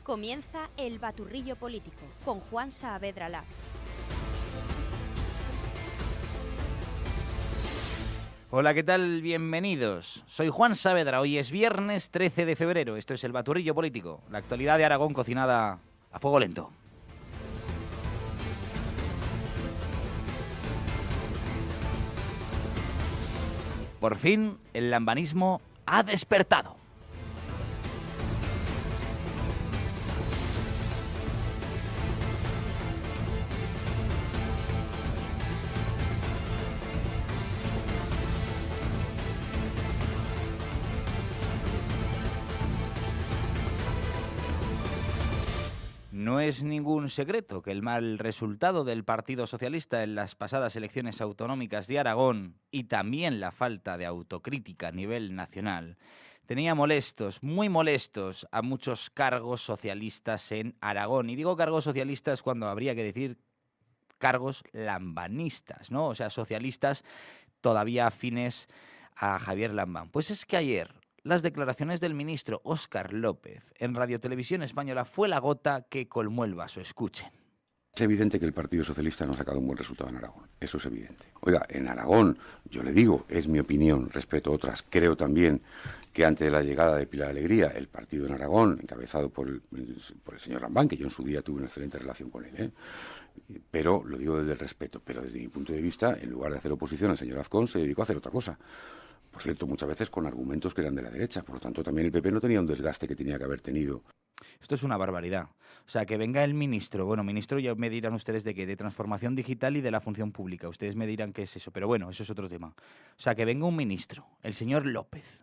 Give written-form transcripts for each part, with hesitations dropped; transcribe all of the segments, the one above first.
Comienza El Baturrillo Político con Juan Saavedra Lax. Hola, ¿qué tal? Bienvenidos. Soy Juan Saavedra. Hoy es viernes 13 de febrero. Esto es El Baturrillo Político, la actualidad de Aragón cocinada a fuego lento. Por fin, el lambanismo ha despertado. No es ningún secreto que el mal resultado del Partido Socialista en las pasadas elecciones autonómicas de Aragón y también la falta de autocrítica a nivel nacional tenía molestos, muy molestos, a muchos cargos socialistas en Aragón. Y digo cargos socialistas cuando habría que decir cargos lambanistas, ¿no? O sea, socialistas todavía afines a Javier Lambán. Pues es que ayer las declaraciones del ministro Óscar López en Radio Televisión Española fue la gota que colmó el vaso. Escuchen. Es evidente que el Partido Socialista no ha sacado un buen resultado en Aragón. Eso es evidente. Oiga, en Aragón, yo le digo, es mi opinión, respeto a otras. Creo también que antes de la llegada de Pilar Alegría, el partido en Aragón, encabezado por el señor Lambán, que yo en su día tuve una excelente relación con él, pero lo digo desde el respeto. Pero desde mi punto de vista, en lugar de hacer oposición, el señor Azcón se dedicó a hacer otra cosa. Por cierto, muchas veces con argumentos que eran de la derecha. Por lo tanto, también el PP no tenía un desgaste que tenía que haber tenido. Esto es una barbaridad. O sea, que venga el ministro. Bueno, ministro, ya me dirán ustedes de qué, de transformación digital y de la función pública. Ustedes me dirán qué es eso, pero bueno, eso es otro tema. O sea, que venga un ministro, el señor López,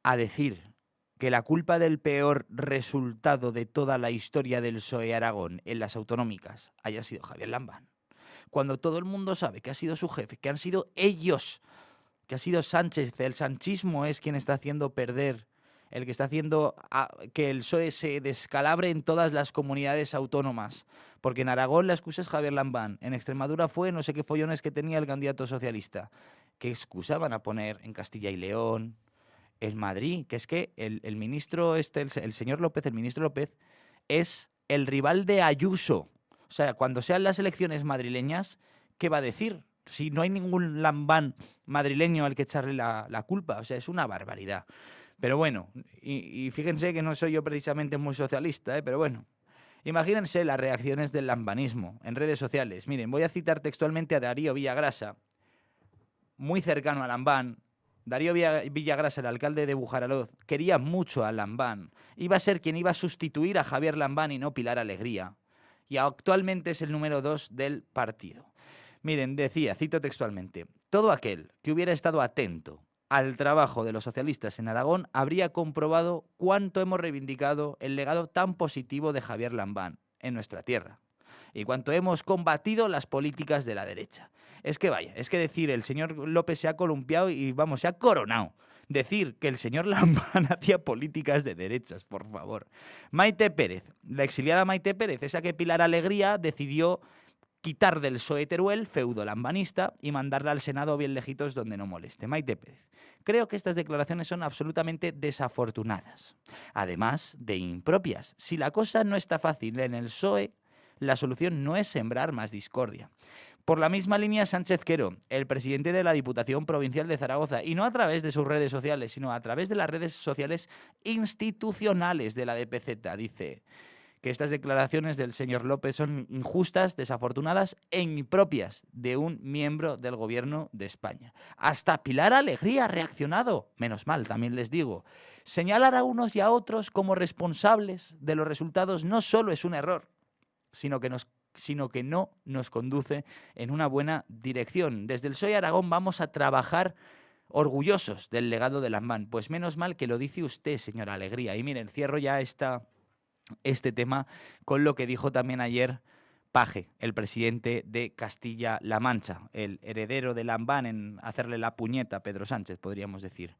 a decir que la culpa del peor resultado de toda la historia del PSOE Aragón en las autonómicas haya sido Javier Lambán. Cuando todo el mundo sabe que ha sido su jefe, que han sido ellos, que ha sido Sánchez, el sanchismo es quien está haciendo perder, el que está haciendo que el PSOE se descalabre en todas las comunidades autónomas. Porque en Aragón la excusa es Javier Lambán, en Extremadura fue no sé qué follones que tenía el candidato socialista. ¿Qué excusa van a poner en Castilla y León, en Madrid? Que es que el ministro el señor López, el ministro López, es el rival de Ayuso. O sea, cuando sean las elecciones madrileñas, ¿qué va a decir? Si no hay ningún Lambán madrileño al que echarle la culpa. O sea, es una barbaridad. Pero bueno, y fíjense que no soy yo precisamente muy socialista, pero bueno. Imagínense las reacciones del lambanismo en redes sociales. Miren, voy a citar textualmente a Darío Villagrasa, muy cercano a Lambán. Darío Villagrasa, el alcalde de Bujaraloz, quería mucho a Lambán. Iba a ser quien iba a sustituir a Javier Lambán y no Pilar Alegría. Y actualmente es el número 2 del partido. Miren, decía, cito textualmente, todo aquel que hubiera estado atento al trabajo de los socialistas en Aragón habría comprobado cuánto hemos reivindicado el legado tan positivo de Javier Lambán en nuestra tierra y cuánto hemos combatido las políticas de la derecha. Es que vaya, es que decir, el señor López se ha columpiado y vamos, se ha coronado. Decir que el señor Lambán hacía políticas de derechas, por favor. Maite Pérez, la exiliada Maite Pérez, esa que Pilar Alegría decidió quitar del PSOE Teruel, feudo lambanista, y mandarla al Senado bien lejitos donde no moleste. Maite Pérez. Creo que estas declaraciones son absolutamente desafortunadas, además de impropias. Si la cosa no está fácil en el PSOE, la solución no es sembrar más discordia. Por la misma línea, Sánchez Quero, el presidente de la Diputación Provincial de Zaragoza, y no a través de sus redes sociales, sino a través de las redes sociales institucionales de la DPZ, dice que estas declaraciones del señor López son injustas, desafortunadas e impropias de un miembro del gobierno de España. Hasta Pilar Alegría ha reaccionado. Menos mal, también les digo. Señalar a unos y a otros como responsables de los resultados no solo es un error, sino que no nos conduce en una buena dirección. Desde el PSOE Aragón vamos a trabajar orgullosos del legado de Lambán. Pues menos mal que lo dice usted, señora Alegría. Y miren, cierro ya este tema con lo que dijo también ayer Paje, el presidente de Castilla-La Mancha, el heredero de Lambán en hacerle la puñeta a Pedro Sánchez, podríamos decir.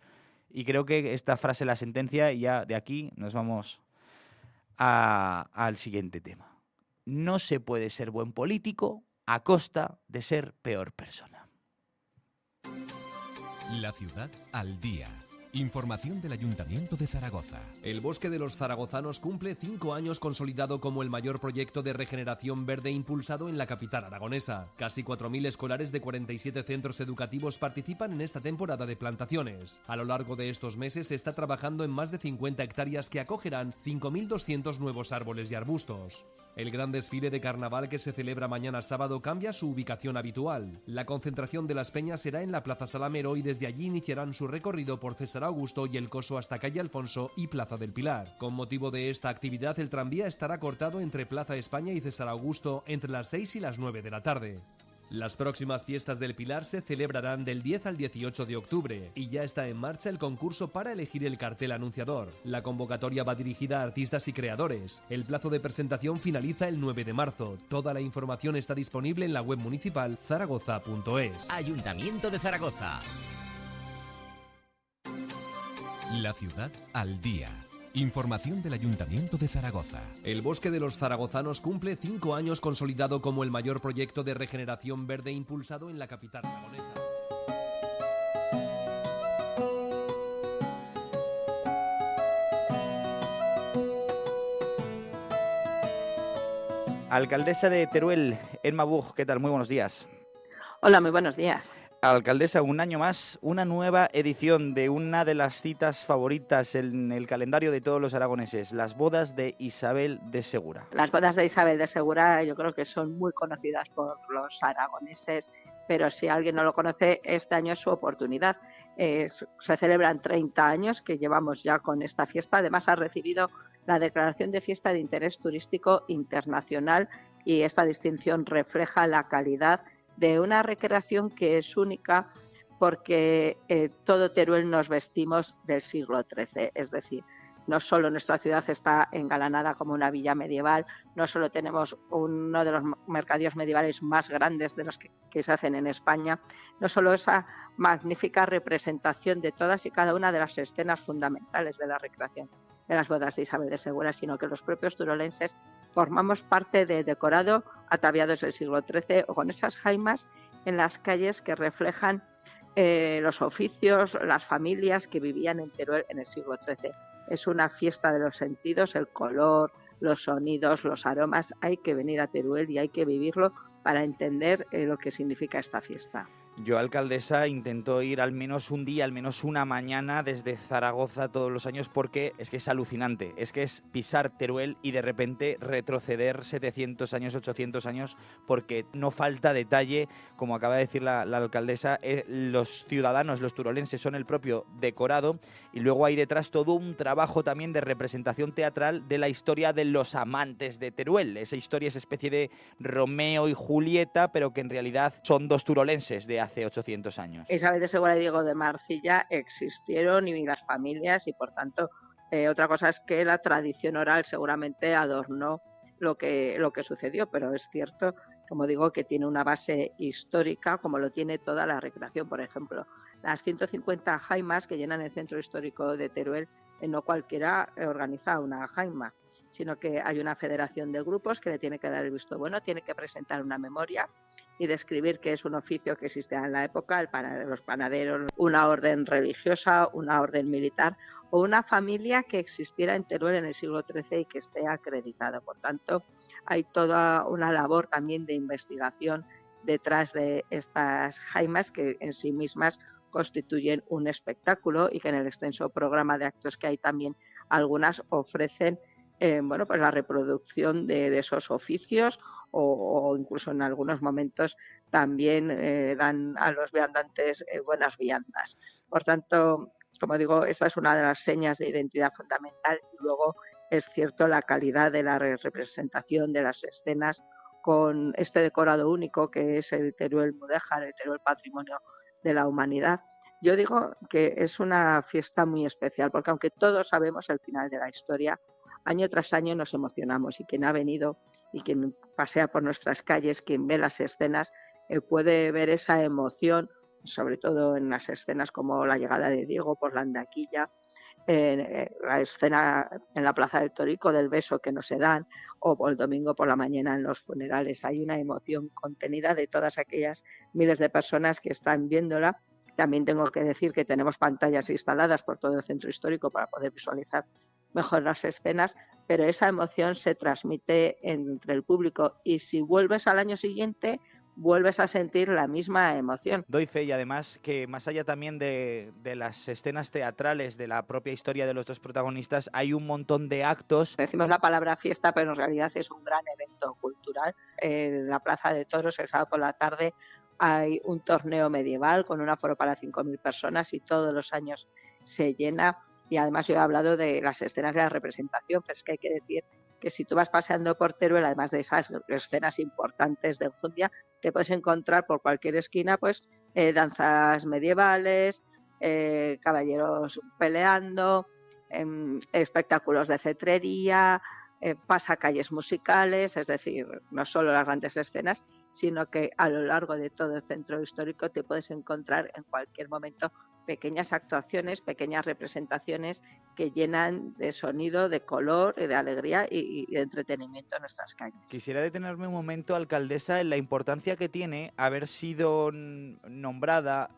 Y creo que esta frase la sentencia y ya de aquí nos vamos al siguiente tema. No se puede ser buen político a costa de ser peor persona. La ciudad al día Información del Ayuntamiento de Zaragoza. El Bosque de los Zaragozanos cumple 5 años consolidado como el mayor proyecto de regeneración verde impulsado en la capital aragonesa. Casi 4.000 escolares de 47 centros educativos participan en esta temporada de plantaciones. A lo largo de estos meses se está trabajando en más de 50 hectáreas que acogerán 5.200 nuevos árboles y arbustos. El gran desfile de carnaval que se celebra mañana sábado cambia su ubicación habitual. La concentración de las peñas será en la Plaza Salamero y desde allí iniciarán su recorrido por César Augusto y el Coso hasta Calle Alfonso y Plaza del Pilar. Con motivo de esta actividad, el tranvía estará cortado entre Plaza España y César Augusto entre las 6 y las 9 de la tarde. Las próximas fiestas del Pilar se celebrarán del 10 al 18 de octubre y ya está en marcha el concurso para elegir el cartel anunciador. La convocatoria va dirigida a artistas y creadores. El plazo de presentación finaliza el 9 de marzo. Toda la información está disponible en la web municipal zaragoza.es. Ayuntamiento de Zaragoza. La ciudad al día. Información del Ayuntamiento de Zaragoza. El Bosque de los Zaragozanos cumple 5 años consolidado como el mayor proyecto de regeneración verde impulsado en la capital aragonesa. Alcaldesa de Teruel, Emma Buch, ¿qué tal? Muy buenos días. Hola, muy buenos días. Alcaldesa, un año más, una nueva edición de una de las citas favoritas en el calendario de todos los aragoneses, las bodas de Isabel de Segura. Las bodas de Isabel de Segura yo creo que son muy conocidas por los aragoneses, pero si alguien no lo conoce, este año es su oportunidad. Se celebran 30 años que llevamos ya con esta fiesta. Además ha recibido la declaración de fiesta de interés turístico internacional y esta distinción refleja la calidad de una recreación que es única porque todo Teruel nos vestimos del siglo XIII, es decir, no solo nuestra ciudad está engalanada como una villa medieval, no solo tenemos uno de los mercadillos medievales más grandes de los que se hacen en España, no solo esa magnífica representación de todas y cada una de las escenas fundamentales de la recreación de las bodas de Isabel de Segura, sino que los propios turolenses formamos parte de decorado ataviados del siglo XIII o con esas jaimas en las calles que reflejan los oficios, las familias que vivían en Teruel en el siglo XIII. Es una fiesta de los sentidos, el color, los sonidos, los aromas. Hay que venir a Teruel y hay que vivirlo para entender lo que significa esta fiesta. Yo, alcaldesa, intento ir al menos un día, al menos una mañana desde Zaragoza todos los años porque es que es alucinante. Es que es pisar Teruel y de repente retroceder 700 años, 800 años porque no falta detalle, como acaba de decir la alcaldesa, los ciudadanos, los turolenses son el propio decorado y luego hay detrás todo un trabajo también de representación teatral de la historia de los amantes de Teruel. Esa historia es especie de Romeo y Julieta, pero que en realidad son dos turolenses de hace 800 años. Isabel de Segura y Diego de Marcilla existieron y las familias y por tanto otra cosa es que la tradición oral seguramente adornó lo que sucedió, pero es cierto, como digo, que tiene una base histórica como lo tiene toda la recreación. Por ejemplo, las 150 jaimas que llenan el centro histórico de Teruel, no cualquiera organiza una jaima, sino que hay una federación de grupos que le tiene que dar el visto bueno, tiene que presentar una memoria y describir que es un oficio que existía en la época, los panaderos, una orden religiosa, una orden militar o una familia que existiera en Teruel en el siglo XIII y que esté acreditada. Por tanto, hay toda una labor también de investigación detrás de estas jaimas que en sí mismas constituyen un espectáculo y que en el extenso programa de actos que hay también algunas ofrecen pues la reproducción de esos oficios o incluso en algunos momentos también dan a los viandantes buenas viandas. Por tanto, como digo, esa es una de las señas de identidad fundamental y luego es cierto la calidad de la representación de las escenas con este decorado único que es el Teruel Mudéjar, el Teruel Patrimonio de la Humanidad. Yo digo que es una fiesta muy especial porque aunque todos sabemos el final de la historia, año tras año nos emocionamos y quien ha venido y quien pasea por nuestras calles, quien ve las escenas, puede ver esa emoción, sobre todo en las escenas como la llegada de Diego por la Andaquilla, la escena en la Plaza del Torico del beso que no se dan, o el domingo por la mañana en los funerales. Hay una emoción contenida de todas aquellas miles de personas que están viéndola También tengo que decir que tenemos pantallas instaladas por todo el centro histórico para poder visualizar mejor las escenas, pero esa emoción se transmite entre el público y si vuelves al año siguiente, vuelves a sentir la misma emoción. Doy fe y además que más allá también de las escenas teatrales, de la propia historia de los dos protagonistas, hay un montón de actos. Decimos la palabra fiesta, pero en realidad es un gran evento cultural. En la Plaza de Toros, el sábado por la tarde, hay un torneo medieval con un aforo para 5.000 personas y todos los años se llena. Y además yo he hablado de las escenas de la representación, pero es que hay que decir que si tú vas paseando por Teruel, además de esas escenas importantes de enjundia, te puedes encontrar por cualquier esquina pues danzas medievales, caballeros peleando, espectáculos de cetrería, pasacalles musicales, es decir, no solo las grandes escenas, sino que a lo largo de todo el centro histórico te puedes encontrar en cualquier momento pequeñas actuaciones, pequeñas representaciones que llenan de sonido, de color, de alegría y de entretenimiento nuestras calles. Quisiera detenerme un momento, alcaldesa, en la importancia que tiene haber sido nombrada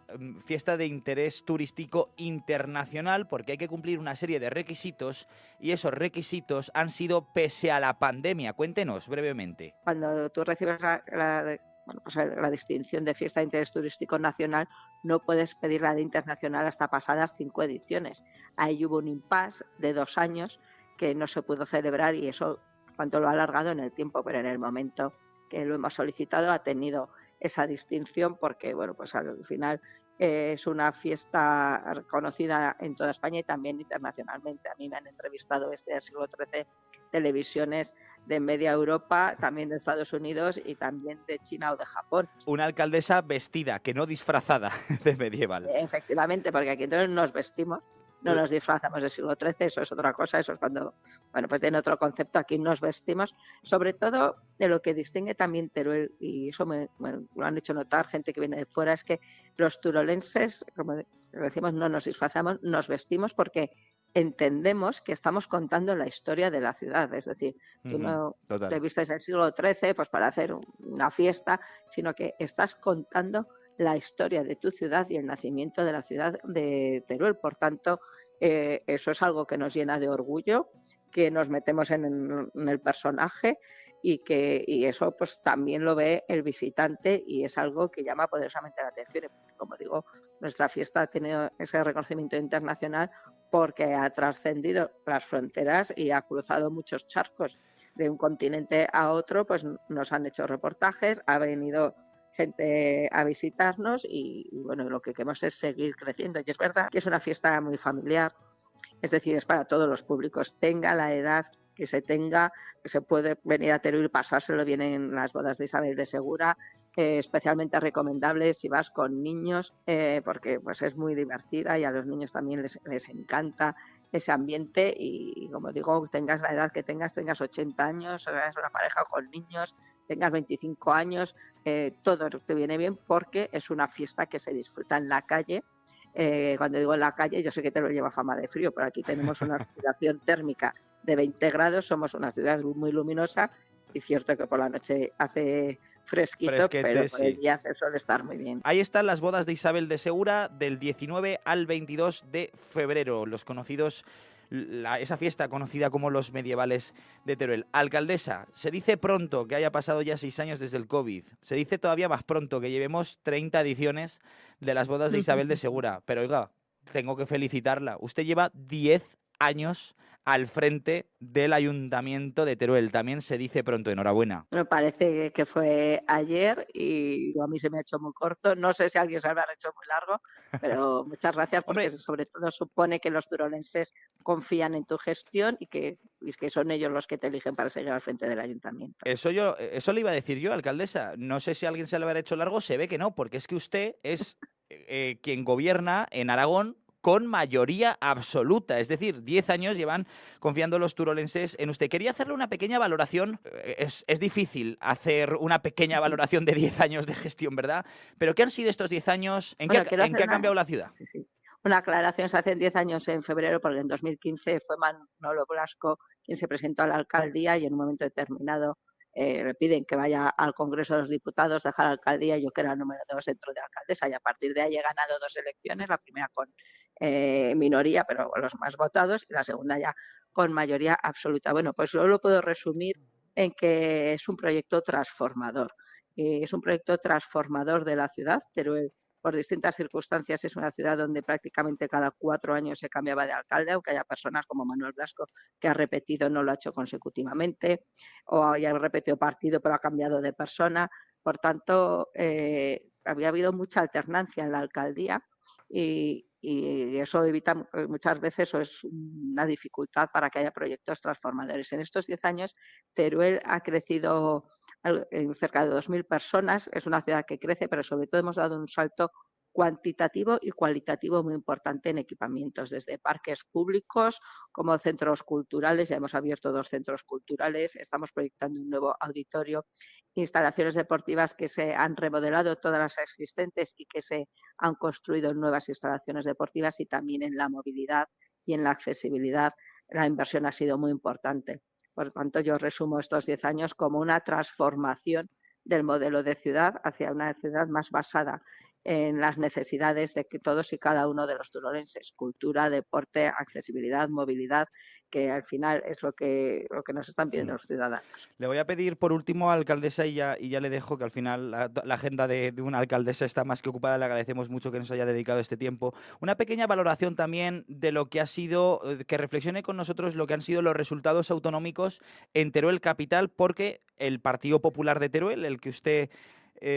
fiesta de interés turístico internacional, porque hay que cumplir una serie de requisitos y esos requisitos han sido pese a la pandemia. Cuéntenos brevemente. Cuando tú recibes la distinción de fiesta de interés turístico nacional, no puedes pedir la de internacional hasta pasadas 5 ediciones. Ahí hubo un impasse de 2 años que no se pudo celebrar y eso cuanto lo ha alargado en el tiempo, pero en el momento que lo hemos solicitado ha tenido esa distinción porque bueno, pues al final es una fiesta reconocida en toda España y también internacionalmente. A mí me han entrevistado desde el siglo XIII televisiones de media Europa, también de Estados Unidos y también de China o de Japón. Una alcaldesa vestida, que no disfrazada de medieval. Efectivamente, porque aquí entonces nos vestimos, no nos disfrazamos del siglo XIII, eso es otra cosa, eso es cuando, bueno, pues tiene otro concepto, aquí nos vestimos, sobre todo de lo que distingue también Teruel, y eso lo han hecho notar gente que viene de fuera, es que los turolenses, como decimos, no nos disfrazamos, nos vestimos porque entendemos que estamos contando la historia de la ciudad, es decir, tú no te vistes del siglo XIII pues para hacer una fiesta, sino que estás contando la historia de tu ciudad y el nacimiento de la ciudad de Teruel. Por tanto, eso es algo que nos llena de orgullo, que nos metemos en el personaje y eso pues también lo ve el visitante y es algo que llama poderosamente la atención. Como digo, nuestra fiesta ha tenido ese reconocimiento internacional porque ha trascendido las fronteras y ha cruzado muchos charcos. De un continente a otro, pues nos han hecho reportajes, ha venido gente a visitarnos y bueno, lo que queremos es seguir creciendo. Y es verdad que es una fiesta muy familiar, es decir, es para todos los públicos, tenga la edad que se tenga, que se puede venir a Teruel y pasárselo bien en las bodas de Isabel de Segura, especialmente recomendable si vas con niños, porque pues es muy divertida y a los niños también les encanta ese ambiente y como digo, tengas la edad que tengas 80 años, seas una pareja con niños, tengas 25 años, todo te viene bien porque es una fiesta que se disfruta en la calle. Cuando digo en la calle, yo sé que te lo lleva fama de frío, pero aquí tenemos una oscilación térmica de 20 grados, somos una ciudad muy luminosa y cierto que por la noche hace fresquito, pero por el día se suele estar muy bien. Ahí están las bodas de Isabel de Segura del 19 al 22 de febrero, los conocidos, esa fiesta conocida como los medievales de Teruel. Alcaldesa, se dice pronto que haya pasado ya 6 años desde el COVID, se dice todavía más pronto que llevemos 30 ediciones de las bodas de Isabel de Segura, pero oiga, tengo que felicitarla, usted lleva 10 años al frente del Ayuntamiento de Teruel. También se dice pronto, enhorabuena. Me parece que fue ayer y a mí se me ha hecho muy corto. No sé si a alguien se lo habrá hecho muy largo, pero muchas gracias porque sobre todo supone que los turolenses confían en tu gestión y que son ellos los que te eligen para seguir al frente del Ayuntamiento. Eso le iba a decir yo, alcaldesa. No sé si a alguien se lo habrá hecho largo, se ve que no, porque es que usted es quien gobierna en Aragón con mayoría absoluta, es decir, 10 años llevan confiando los turolenses en usted. Quería hacerle una pequeña valoración, es difícil hacer una pequeña valoración de 10 años de gestión, ¿verdad? Pero ¿qué han sido estos 10 años? ¿En qué ha cambiado la ciudad? Sí. Una aclaración, se hacen 10 años en febrero, porque en 2015 fue Manolo Blasco quien se presentó a la alcaldía y en un momento determinado le piden que vaya al Congreso de los Diputados, dejar la alcaldía, yo que era el número 2 dentro de alcaldesa, y a partir de ahí he ganado 2 elecciones, la primera con minoría, pero los más votados, y la segunda ya con mayoría absoluta. Bueno, pues yo lo puedo resumir en que es un proyecto transformador. Es un proyecto transformador de la ciudad, pero por distintas circunstancias es una ciudad donde prácticamente cada 4 años se cambiaba de alcalde, aunque haya personas como Manuel Blasco que ha repetido, no lo ha hecho consecutivamente, o haya repetido partido pero ha cambiado de persona. Por tanto, había habido mucha alternancia en la alcaldía y eso evita muchas veces, o es una dificultad para que haya proyectos transformadores. En estos 10 años, Teruel ha crecido en cerca de 2.000 personas, es una ciudad que crece, pero sobre todo hemos dado un salto cuantitativo y cualitativo muy importante en equipamientos, desde parques públicos como centros culturales. Ya hemos abierto 2 centros culturales, estamos proyectando un nuevo auditorio, instalaciones deportivas que se han remodelado todas las existentes y que se han construido nuevas instalaciones deportivas, y también en la movilidad y en la accesibilidad la inversión ha sido muy importante. Por tanto, yo resumo estos 10 años como una transformación del modelo de ciudad hacia una ciudad más basada en las necesidades de que todos y cada uno de los turolenses, cultura, deporte, accesibilidad, movilidad, que al final es lo que nos están pidiendo los ciudadanos. Le voy a pedir por último, alcaldesa, y ya le dejo, que al final la agenda de una alcaldesa está más que ocupada. Le agradecemos mucho que nos haya dedicado este tiempo. Una pequeña valoración también de lo que ha sido, que reflexione con nosotros lo que han sido los resultados autonómicos en Teruel capital, porque el Partido Popular de Teruel, el que usted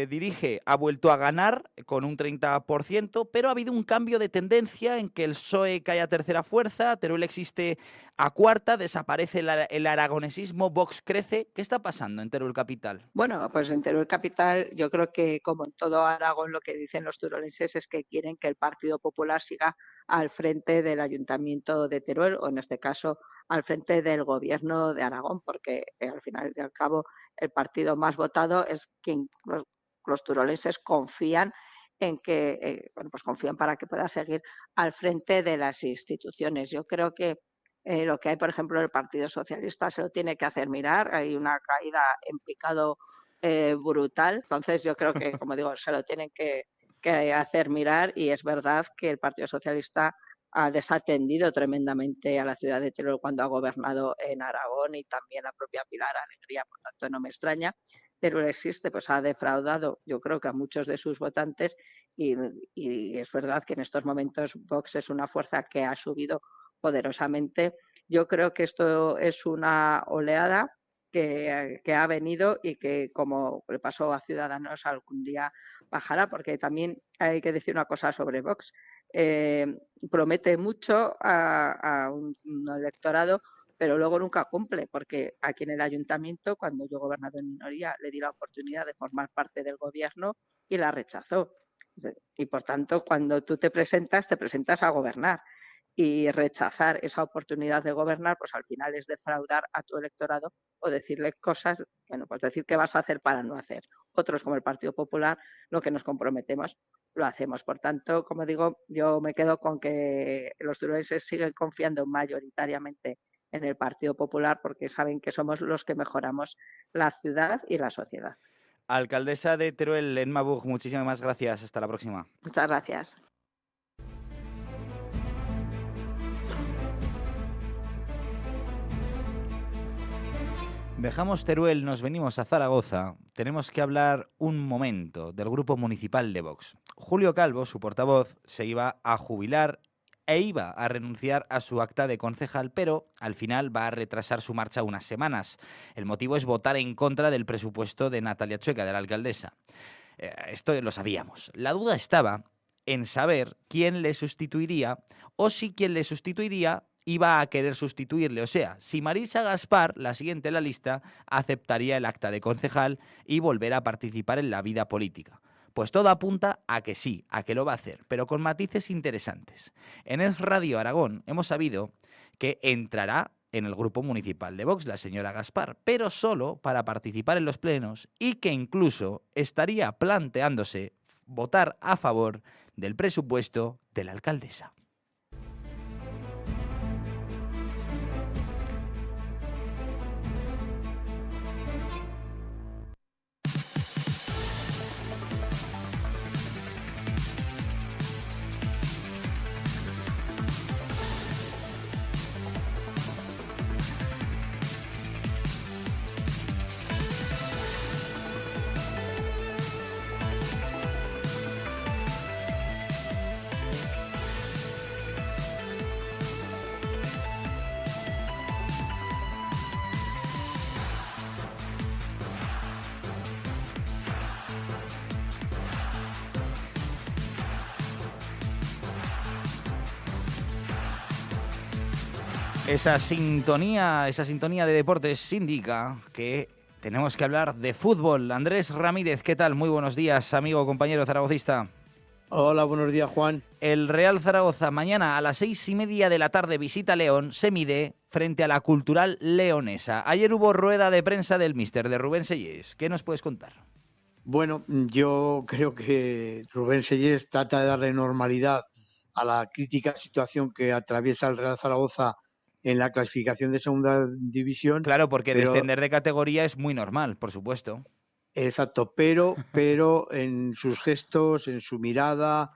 dirige, ha vuelto a ganar con un 30%, pero ha habido un cambio de tendencia en que el PSOE cae a tercera fuerza, Teruel existe a cuarta, desaparece el aragonesismo, Vox crece. ¿Qué está pasando en Teruel capital? Bueno, pues en Teruel capital yo creo que, como en todo Aragón, lo que dicen los turolenses es que quieren que el Partido Popular siga al frente del Ayuntamiento de Teruel, o en este caso al frente del Gobierno de Aragón, porque al final y al cabo el partido más votado es quien los turolenses confían en que, pues confían para que pueda seguir al frente de las instituciones. Yo creo que lo que hay, por ejemplo, el Partido Socialista se lo tiene que hacer mirar. Hay una caída en picado brutal. Entonces, yo creo que, como digo, se lo tienen que hacer mirar, y es verdad que el Partido Socialista ha desatendido tremendamente a la ciudad de Teruel cuando ha gobernado en Aragón, y también la propia Pilar Alegría, por tanto no me extraña. Teruel existe, pues ha defraudado, yo creo que a muchos de sus votantes, y es verdad que en estos momentos Vox es una fuerza que ha subido poderosamente. Yo creo que esto es una oleada que ha venido y que, como le pasó a Ciudadanos, algún día bajará, porque también hay que decir una cosa sobre Vox. Promete mucho a un electorado, pero luego nunca cumple, porque aquí en el ayuntamiento, cuando yo gobernado en minoría, le di la oportunidad de formar parte del gobierno y la rechazó. Y por tanto, cuando tú te presentas a gobernar. Y rechazar esa oportunidad de gobernar, pues al final es defraudar a tu electorado o decirle cosas, bueno, pues decir qué vas a hacer para no hacer. Otros, como el Partido Popular, lo que nos comprometemos lo hacemos. Por tanto, como digo, yo me quedo con que los turolenses siguen confiando mayoritariamente en el Partido Popular, porque saben que somos los que mejoramos la ciudad y la sociedad. Alcaldesa de Teruel, Emma Buch, muchísimas gracias. Hasta la próxima. Muchas gracias. Dejamos Teruel, nos venimos a Zaragoza. Tenemos que hablar un momento del grupo municipal de Vox. Julio Calvo, su portavoz, se iba a jubilar e iba a renunciar a su acta de concejal, pero al final va a retrasar su marcha unas semanas. El motivo es votar en contra del presupuesto de Natalia Chueca, de la alcaldesa. Esto lo sabíamos. La duda estaba en saber quién le sustituiría, o si quien le sustituiría iba a querer sustituirle. O sea, si Marisa Gaspar, la siguiente en la lista, aceptaría el acta de concejal y volver a participar en la vida política. Pues todo apunta a que sí, a que lo va a hacer, pero con matices interesantes. En Es Radio Aragón hemos sabido que entrará en el grupo municipal de Vox la señora Gaspar, pero solo para participar en los plenos, y que incluso estaría planteándose votar a favor del presupuesto de la alcaldesa. Esa sintonía de deportes indica que tenemos que hablar de fútbol. Andrés Ramírez, ¿qué tal? Muy buenos días, amigo, compañero zaragocista. Hola, buenos días, Juan. El Real Zaragoza mañana a las 6:30 de la tarde visita León, se mide frente a la Cultural Leonesa. Ayer hubo rueda de prensa del míster, de Rubén Sellés. ¿Qué nos puedes contar? Bueno, yo creo que Rubén Sellés trata de darle normalidad a la crítica situación que atraviesa el Real Zaragoza en la clasificación de segunda división. Claro, porque descender de categoría es muy normal, por supuesto. Exacto, pero en sus gestos, en su mirada,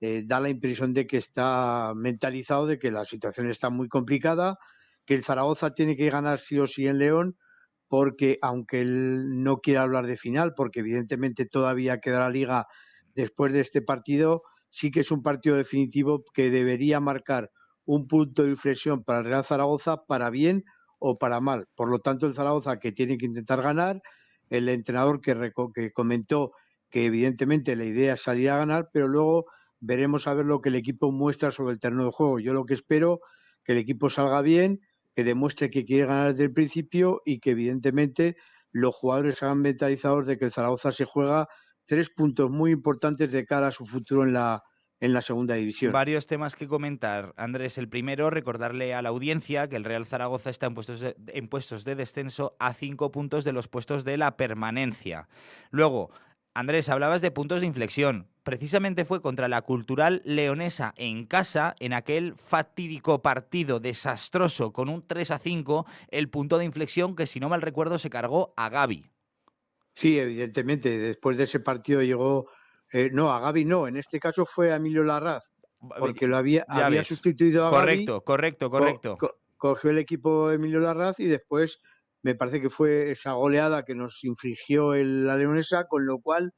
da la impresión de que está mentalizado de que la situación está muy complicada, que el Zaragoza tiene que ganar sí o sí en León, porque aunque él no quiera hablar de final, porque evidentemente todavía queda la Liga después de este partido, sí que es un partido definitivo que debería marcar un punto de inflexión para el Real Zaragoza, para bien o para mal. Por lo tanto, el Zaragoza, que tiene que intentar ganar, el entrenador que comentó que evidentemente la idea es salir a ganar, pero luego veremos a ver lo que el equipo muestra sobre el terreno de juego. Yo lo que espero que el equipo salga bien, que demuestre que quiere ganar desde el principio y que evidentemente los jugadores sean mentalizados de que el Zaragoza se juega 3 puntos muy importantes de cara a su futuro en la segunda división. Varios temas que comentar, Andrés. El primero, recordarle a la audiencia que el Real Zaragoza está en puestos de descenso a 5 puntos de los puestos de la permanencia. Luego, Andrés, hablabas de puntos de inflexión. Precisamente fue contra la Cultural Leonesa en casa, en aquel fatídico partido desastroso con un 3-5, el punto de inflexión que, si no mal recuerdo, se cargó a Gavi. Sí, evidentemente. Después de ese partido llegó... no, a Gavi no. En este caso fue a Emilio Larraz, porque lo había sustituido a Gavi. Correcto. Cogió el equipo Emilio Larraz y después... Me parece que fue esa goleada que nos infligió la Leonesa, con lo cual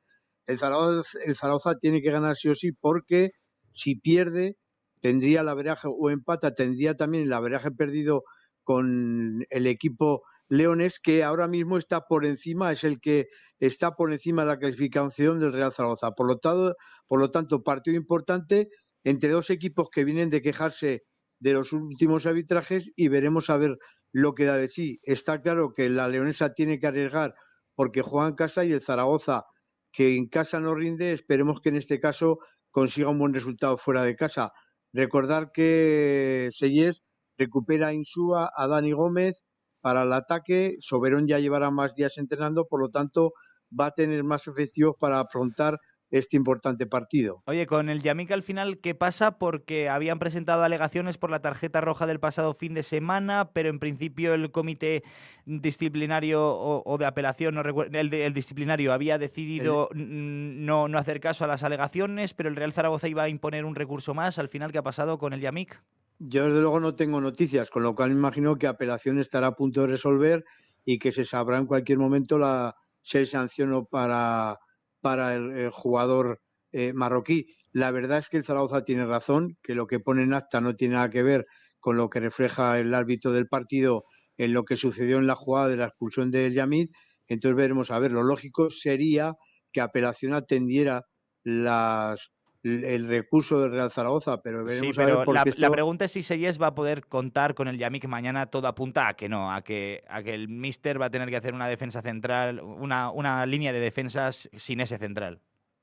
el Zaragoza tiene que ganar sí o sí, porque si pierde tendría el averaje, o empata, tendría también el averaje perdido con el equipo leonés, que ahora mismo está por encima, es el que está por encima de la clasificación del Real Zaragoza. Por lo tanto, partido importante entre dos equipos que vienen de quejarse de los últimos arbitrajes, y veremos a ver lo que da de sí. Está claro que la Leonesa tiene que arriesgar porque juega en casa, y el Zaragoza, que en casa no rinde, esperemos que en este caso consiga un buen resultado fuera de casa. Recordar que Sellés recupera a Insúa, a Dani Gómez para el ataque. Soberón ya llevará más días entrenando, por lo tanto va a tener más efectivos para afrontar este importante partido. Oye, con el Yamik al final, ¿qué pasa? Porque habían presentado alegaciones por la tarjeta roja del pasado fin de semana, pero en principio el comité disciplinario o de apelación, no recuerdo, el disciplinario había decidido no hacer caso a las alegaciones, pero el Real Zaragoza iba a imponer un recurso más. Al final, ¿qué ha pasado con el Yamik? Yo desde luego no tengo noticias, con lo cual me imagino que apelación estará a punto de resolver y que se sabrá en cualquier momento si hay sanción o para el jugador marroquí. La verdad es que el Zaragoza tiene razón, que lo que pone en acta no tiene nada que ver con lo que refleja el árbitro del partido en lo que sucedió en la jugada de la expulsión de Yamid. Entonces veremos a ver. Lo lógico sería que apelación atendiera el recurso del Real Zaragoza, pero veremos. Sí, pero a ver, la pregunta es si Sellés va a poder contar con el Yamik mañana. Todo apunta a que no, a que el míster va a tener que hacer una defensa central, una línea de defensas sin ese central.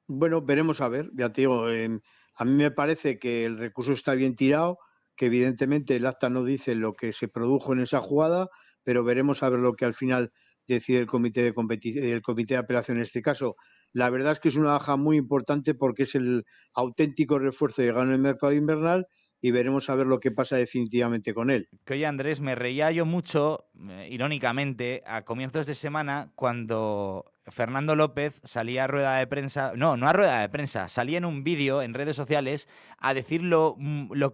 Bueno, veremos a ver. Ya te digo, a mí me parece que el recurso está bien tirado, que evidentemente el acta no dice lo que se produjo en esa jugada, pero veremos a ver lo que al final decide el comité de apelación en este caso. La verdad es que es una baja muy importante porque es el auténtico refuerzo llegado en el mercado invernal, y veremos a ver lo que pasa definitivamente con él. Que oye, Andrés, me reía yo mucho, irónicamente, a comienzos de semana, cuando Fernando López salía a rueda de prensa, no a rueda de prensa, salía en un vídeo en redes sociales a decir lo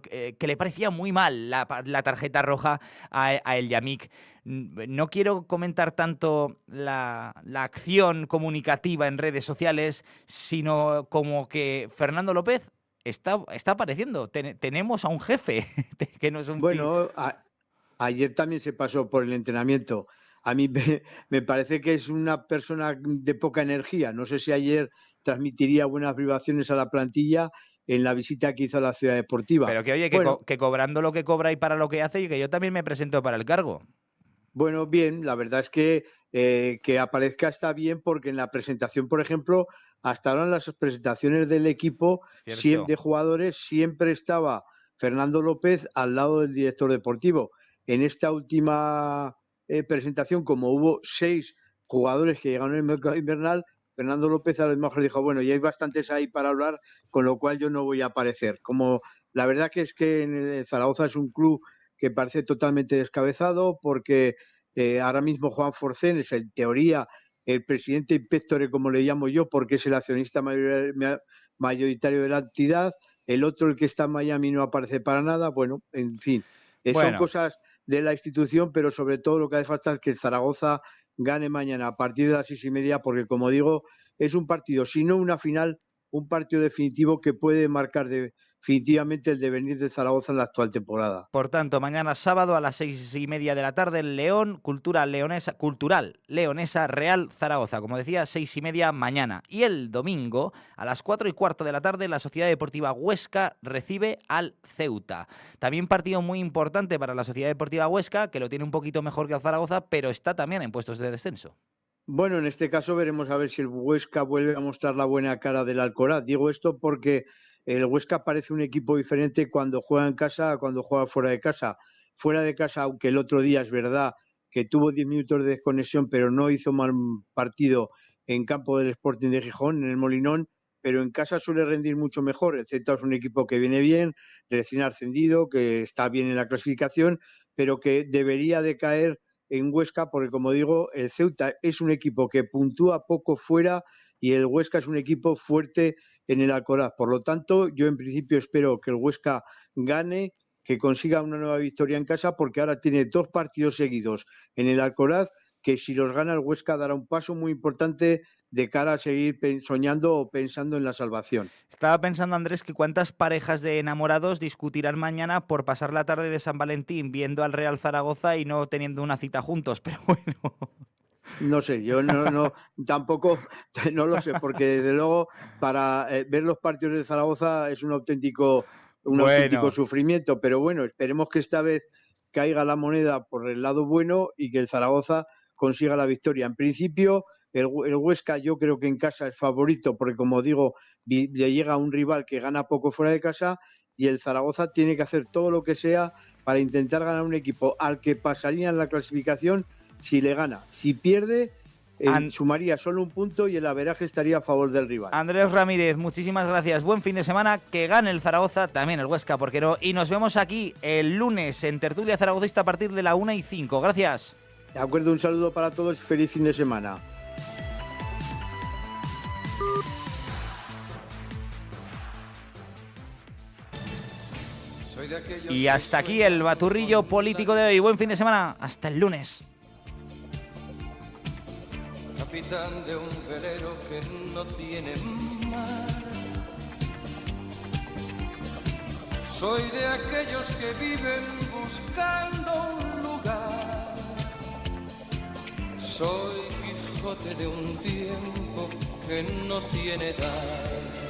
que le parecía muy mal la tarjeta roja a el Yamik. No quiero comentar tanto la acción comunicativa en redes sociales, sino como que Fernando López está apareciendo. Tenemos a un jefe que no es un... Bueno, ayer también se pasó por el entrenamiento. A mí me parece que es una persona de poca energía. No sé si ayer transmitiría buenas vibraciones a la plantilla. en la visita que hizo a la Ciudad Deportiva. Pero que oye, que cobrando lo que cobra y para lo que hace, y que yo también me presento para el cargo. Bueno, bien, la verdad es que aparezca está bien, porque en la presentación, por ejemplo, hasta ahora en las presentaciones del equipo de jugadores siempre estaba Fernando López al lado del director deportivo. En esta última presentación, como hubo 6 jugadores que llegaron en el mercado invernal, Fernando López a lo mejor dijo, bueno, ya hay bastantes ahí para hablar, con lo cual yo no voy a aparecer. Como la verdad que es que en el Zaragoza es un club que parece totalmente descabezado, porque ahora mismo Juan Forcén es en teoría el presidente impectore, como le llamo yo, porque es el accionista mayoritario de la entidad. El otro, el que está en Miami, no aparece para nada. Bueno, en fin, son cosas de la institución, pero sobre todo lo que hace falta es que el Zaragoza gane mañana a partir de las 6:30, porque, como digo, es un partido, si no una final, un partido definitivo que puede marcar definitivamente el devenir de Zaragoza en la actual temporada. Por tanto, mañana sábado a las 6:30 de la tarde, el León, Cultural Leonesa Real Zaragoza. Como decía, 6:30 mañana. Y el domingo, a las 4:15 de la tarde, la Sociedad Deportiva Huesca recibe al Ceuta. También partido muy importante para la Sociedad Deportiva Huesca, que lo tiene un poquito mejor que el Zaragoza, pero está también en puestos de descenso. Bueno, en este caso veremos a ver si el Huesca vuelve a mostrar la buena cara del Alcoraz. Digo esto porque el Huesca parece un equipo diferente cuando juega en casa a cuando juega fuera de casa. Fuera de casa, aunque el otro día es verdad que tuvo 10 minutos de desconexión, pero no hizo mal partido en campo del Sporting de Gijón, en el Molinón, pero en casa suele rendir mucho mejor. El Celta es un equipo que viene bien, recién ascendido, que está bien en la clasificación, pero que debería de caer en Huesca, porque, como digo, el Ceuta es un equipo que puntúa poco fuera y el Huesca es un equipo fuerte en el Alcoraz. Por lo tanto, yo en principio espero que el Huesca gane, que consiga una nueva victoria en casa, porque ahora tiene 2 partidos seguidos en el Alcoraz, que si los gana el Huesca dará un paso muy importante de cara a seguir soñando o pensando en la salvación. Estaba pensando, Andrés, que cuántas parejas de enamorados discutirán mañana por pasar la tarde de San Valentín viendo al Real Zaragoza y no teniendo una cita juntos, pero bueno. No sé, yo no tampoco no lo sé, porque desde luego para ver los partidos de Zaragoza es un auténtico sufrimiento, pero bueno, esperemos que esta vez caiga la moneda por el lado bueno y que el Zaragoza consiga la victoria. En principio, el Huesca yo creo que en casa es favorito, porque, como digo, le llega un rival que gana poco fuera de casa, y el Zaragoza tiene que hacer todo lo que sea para intentar ganar un equipo al que pasaría en la clasificación si le gana. Si pierde, sumaría solo un punto y el averaje estaría a favor del rival. Andrés Ramírez, muchísimas gracias. Buen fin de semana. Que gane el Zaragoza, también el Huesca, ¿por qué no? Y nos vemos aquí el lunes en Tertulia Zaragozista a partir de la 1:05. Gracias. De acuerdo, un saludo para todos y feliz fin de semana. Y hasta aquí el baturrillo político de hoy. Buen fin de semana. Hasta el lunes. Capitán de un velero que no tiene mar. Soy de aquellos que viven buscando un lugar. Soy Quijote de un tiempo que no tiene edad.